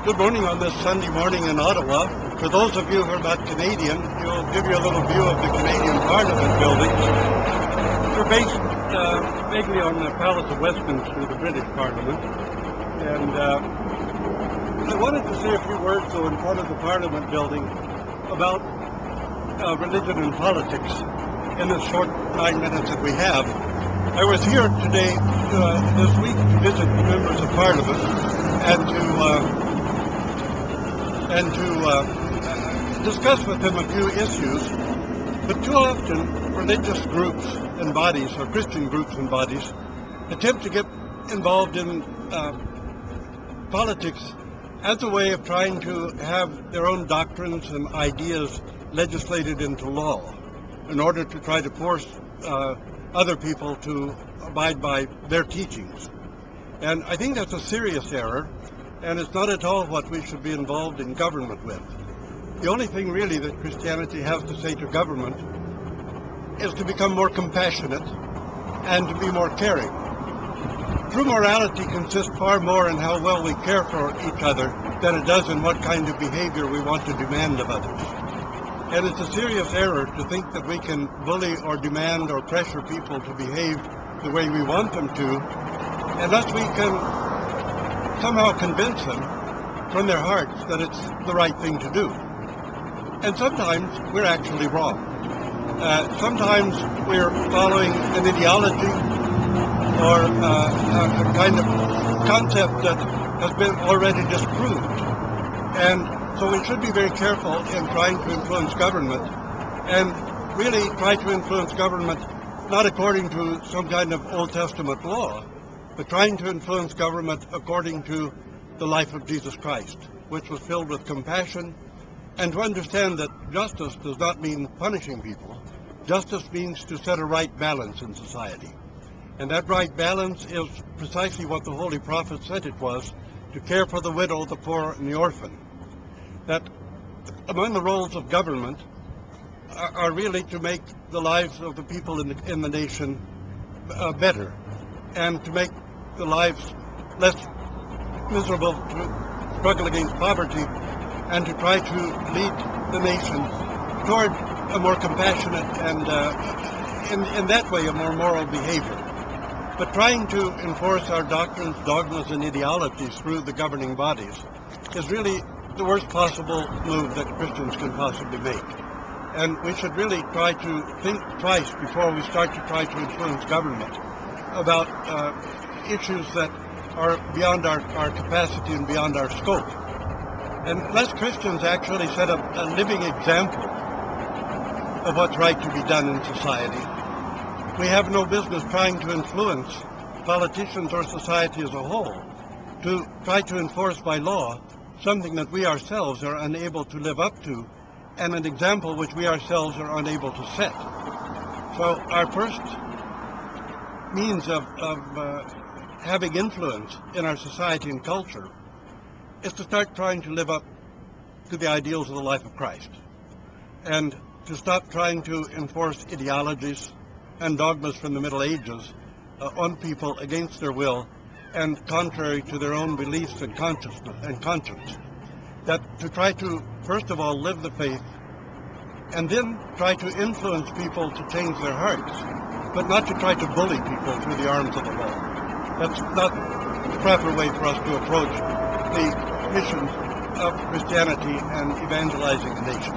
Good morning on this Sunday morning in Ottawa. For those of you who are not Canadian, we'll give you a little view of the Canadian Parliament buildings. They're based vaguely on the Palace of Westminster, the British Parliament. And I wanted to say a few words, though, in front of the Parliament building about religion and politics in the short 9 minutes that we have. I was here today, this week, to visit members of Parliament and to discuss with them a few issues. But too often, religious groups and bodies, or Christian groups and bodies, attempt to get involved in politics as a way of trying to have their own doctrines and ideas legislated into law in order to try to force other people to abide by their teachings. And I think that's a serious error, and it's not at all what we should be involved in government with. The only thing really that Christianity has to say to government is to become more compassionate and to be more caring. True morality consists far more in how well we care for each other than it does in what kind of behavior we want to demand of others. And it's a serious error to think that we can bully or demand or pressure people to behave the way we want them to unless we can somehow convince them from their hearts that it's the right thing to do. And sometimes we're actually wrong. Sometimes we're following an ideology or a kind of concept that has been already disproved. And so we should be very careful in trying to influence government, and really try to influence government not according to some kind of Old Testament law, but trying to influence government according to the life of Jesus Christ, which was filled with compassion, and to understand that justice does not mean punishing people. Justice means to set a right balance in society. And that right balance is precisely what the Holy Prophet said it was, to care for the widow, the poor, and the orphan. That among the roles of government are really to make the lives of the people in the nation better, and to make the lives less miserable, to struggle against poverty, and to try to lead the nation toward a more compassionate and, in that way, a more moral behavior. But trying to enforce our doctrines, dogmas, and ideologies through the governing bodies is really the worst possible move that Christians can possibly make. And we should really try to think twice before we start to try to influence government about issues that are beyond our capacity and beyond our scope. And unless Christians actually set a living example of what's right to be done in society, we have no business trying to influence politicians or society as a whole to try to enforce by law something that we ourselves are unable to live up to, and an example which we ourselves are unable to set. So our first means of having influence in our society and culture is to start trying to live up to the ideals of the life of Christ, and to stop trying to enforce ideologies and dogmas from the Middle Ages on people against their will and contrary to their own beliefs and conscience. That to try to, first of all, live the faith, and then try to influence people to change their hearts, but not to try to bully people through the arms of the law. That's not the proper way for us to approach the mission of Christianity and evangelizing the nation.